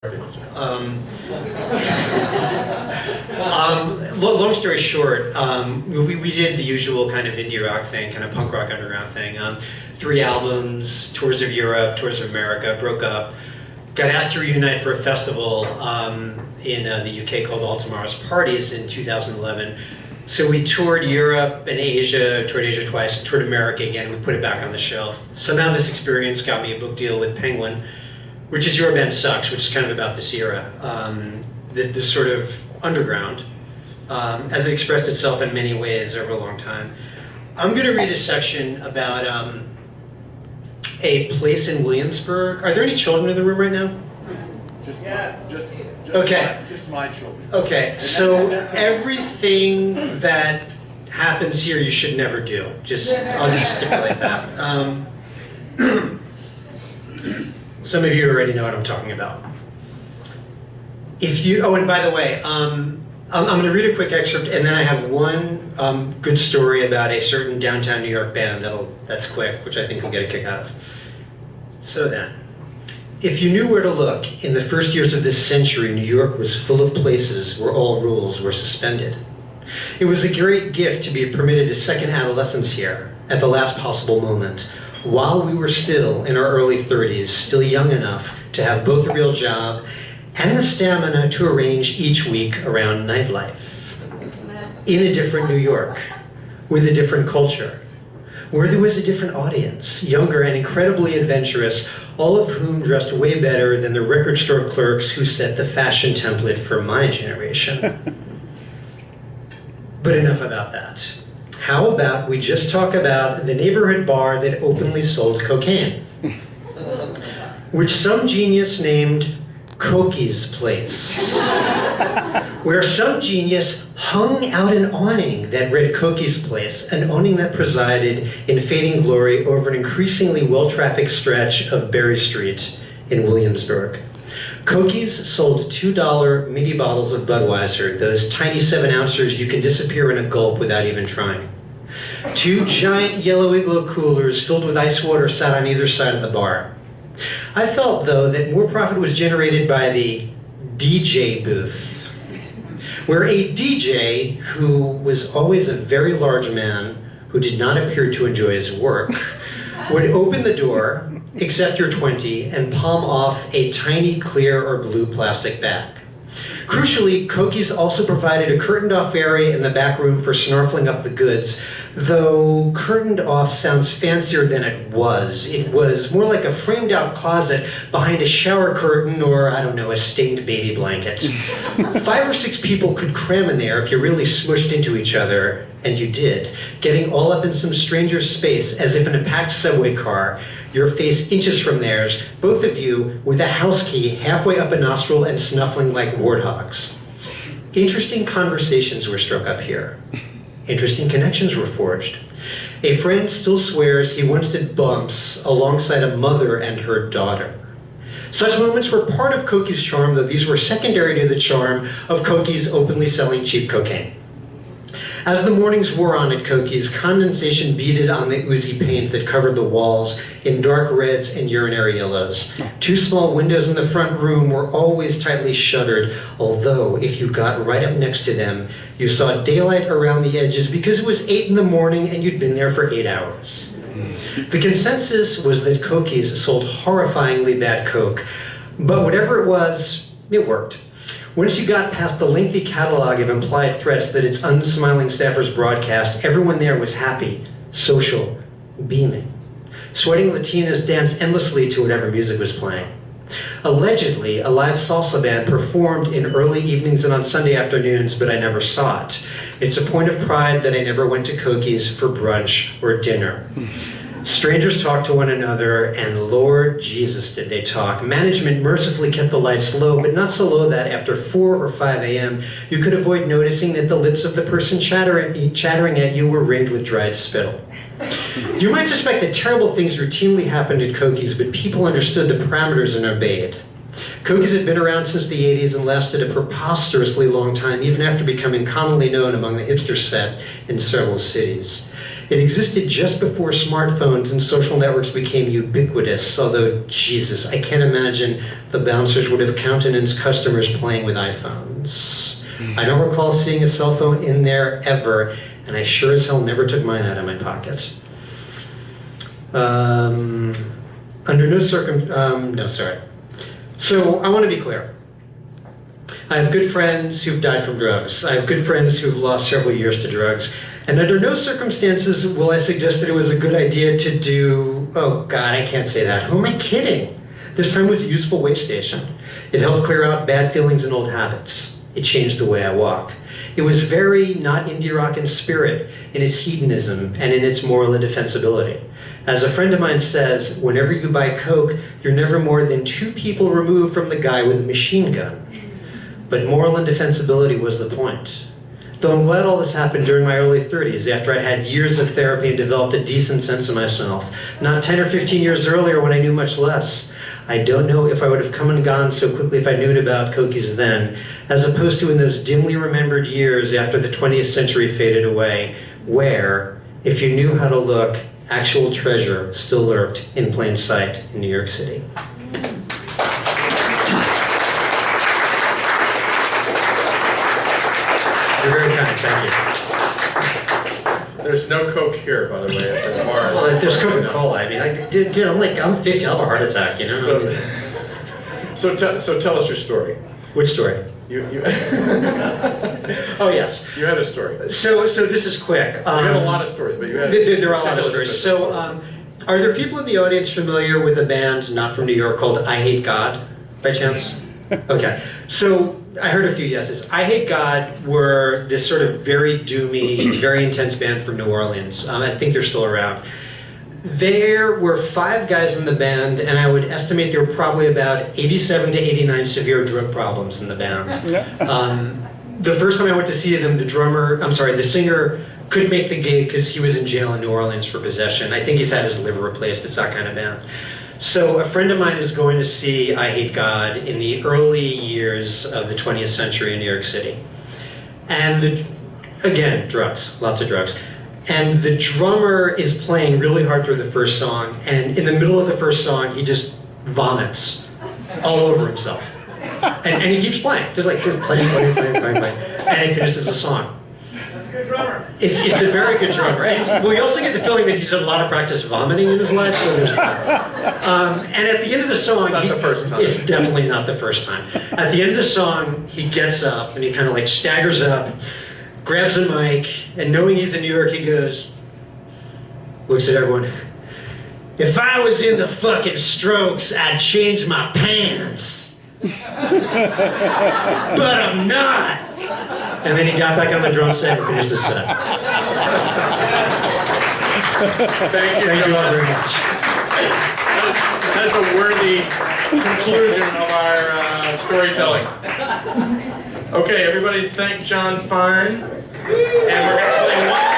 Long story short, we did the usual kind of indie rock thing, kind of punk rock underground thing. 3 albums, tours of Europe, tours of America, broke up. Got asked to reunite for a festival in the UK called All Tomorrow's Parties in 2011. So we toured Europe and Asia, toured Asia twice, toured America again. We put it back on the shelf. Somehow this experience got me a book deal with Penguin, which is Your Band Sucks, which is kind of about this era, this sort of underground, as it expressed itself in many ways over a long time. I'm going to read a section about a place in Williamsburg. Are there any children in the room right now? Just okay. Just my children. Okay, so everything that happens here you should never do. I'll just stipulate that. Some of you already know what I'm talking about. And by the way, I'm going to read a quick excerpt, and then I have one good story about a certain downtown New York band that's quick, which I think you'll get a kick out of. So then, if you knew where to look, in the first years of this century, New York was full of places where all rules were suspended. It was a great gift to be permitted a second adolescence here, at the last possible moment, while we were still in our early 30s, still young enough to have both a real job and the stamina to arrange each week around nightlife. In a different New York, with a different culture, where there was a different audience, younger and incredibly adventurous, all of whom dressed way better than the record store clerks who set the fashion template for my generation. But enough about that. How about we just talk about the neighborhood bar that openly sold cocaine, which some genius named Cokie's Place, where some genius hung out an awning that read Cokie's Place, an awning that presided in fading glory over an increasingly well-trafficked stretch of Berry Street in Williamsburg. Cokie's sold $2 mini bottles of Budweiser, those tiny 7-ounces you can disappear in a gulp without even trying. 2 giant yellow igloo coolers filled with ice water sat on either side of the bar. I felt, though, that more profit was generated by the DJ booth, where a DJ, who was always a very large man who did not appear to enjoy his work, would open the door, accept your 20, and palm off a tiny clear or blue plastic bag. Crucially, Cokie's also provided a curtained-off area in the back room for snarfling up the goods, though curtained off sounds fancier than it was. It was more like a framed-out closet behind a shower curtain or, I don't know, a stained baby blanket. 5 or 6 people could cram in there if you really smushed into each other, and you did, getting all up in some stranger's space as if in a packed subway car, your face inches from theirs, both of you with a house key halfway up a nostril and snuffling like warthogs. Interesting conversations were struck up here. Interesting connections were forged. A friend still swears he once did bumps alongside a mother and her daughter. Such moments were part of Cokie's charm, though these were secondary to the charm of Cokie's openly selling cheap cocaine. As the mornings wore on at Cokie's, condensation beaded on the oozy paint that covered the walls in dark reds and urinary yellows. 2 small windows in the front room were always tightly shuttered, although if you got right up next to them, you saw daylight around the edges because it was 8 in the morning and you'd been there for 8 hours. The consensus was that Cokie's sold horrifyingly bad coke, but whatever it was, it worked. Once you got past the lengthy catalog of implied threats that its unsmiling staffers broadcast, everyone there was happy, social, beaming. Sweating Latinas danced endlessly to whatever music was playing. Allegedly, a live salsa band performed in early evenings and on Sunday afternoons, but I never saw it. It's a point of pride that I never went to Cokie's for brunch or dinner. Strangers talked to one another, and Lord Jesus did they talk. Management mercifully kept the lights low, but not so low that after 4 or 5 a.m. you could avoid noticing that the lips of the person chattering at you were ringed with dried spittle. You might suspect that terrible things routinely happened at Cokie's, but people understood the parameters and obeyed. Cokie's had been around since the 80s and lasted a preposterously long time, even after becoming commonly known among the hipster set in several cities. It existed just before smartphones and social networks became ubiquitous, although, Jesus, I can't imagine the bouncers would have countenanced customers playing with iPhones. I don't recall seeing a cell phone in there ever, and I sure as hell never took mine out of my pocket. Under no no, sorry. So I want to be clear. I have good friends who've died from drugs. I have good friends who've lost several years to drugs. And under no circumstances will I suggest that it was a good idea to do, oh God, I can't say that. Who am I kidding? This time was a useful way station. It helped clear out bad feelings and old habits. It changed the way I walk. It was very not indie rock in spirit, in its hedonism and in its moral indefensibility. As a friend of mine says, whenever you buy Coke, you're never more than 2 people removed from the guy with a machine gun. But moral indefensibility was the point. Though I'm glad all this happened during my early 30s, after I'd had years of therapy and developed a decent sense of myself, not 10 or 15 years earlier when I knew much less. I don't know if I would have come and gone so quickly if I knew about Cokies then, as opposed to in those dimly remembered years after the 20th century faded away, where, if you knew how to look, actual treasure still lurked in plain sight in New York City. You're very kind, thank you. There's no Coke here, by the way, at the bar. Well, if there's Coca-Cola, I mean, dude, I'm 50, I'll have a heart attack, you know? So tell us your story. Which story? You Oh, yes. you had a story. So this is quick. You had a lot of stories, but you had... There are a lot of stories. So, are there people in the audience familiar with a band not from New York called I Hate God, by chance? Okay. So, I heard a few yeses. I Hate God were this sort of very doomy, very intense band from New Orleans. I think they're still around. There were 5 guys in the band, and I would estimate there were probably about 87 to 89 severe drug problems in the band. The first time I went to see them, the singer couldn't make the gig because he was in jail in New Orleans for possession. I think he's had his liver replaced. It's that kind of band. So a friend of mine is going to see I Hate God in the early years of the 20th century in New York City. And again, drugs, lots of drugs. And the drummer is playing really hard through the first song, and in the middle of the first song, he just vomits all over himself. And he keeps playing, just playing, and he finishes the song. That's a good drummer. It's a very good drummer. And we also get the feeling that he's had a lot of practice vomiting in his life, so there's that. And at the end of the song, Not the first time. It's definitely not the first time. At the end of the song, he gets up and he kind of staggers up, grabs a mic, and knowing he's in New York, he goes, looks at everyone. If I was in the fucking Strokes, I'd change my pants. But I'm not. And then he got back on the drum set and finished his set. Thank you all very much. That's a worthy conclusion of our storytelling. Okay, everybody's thanked Jon Fine. And we're going to play one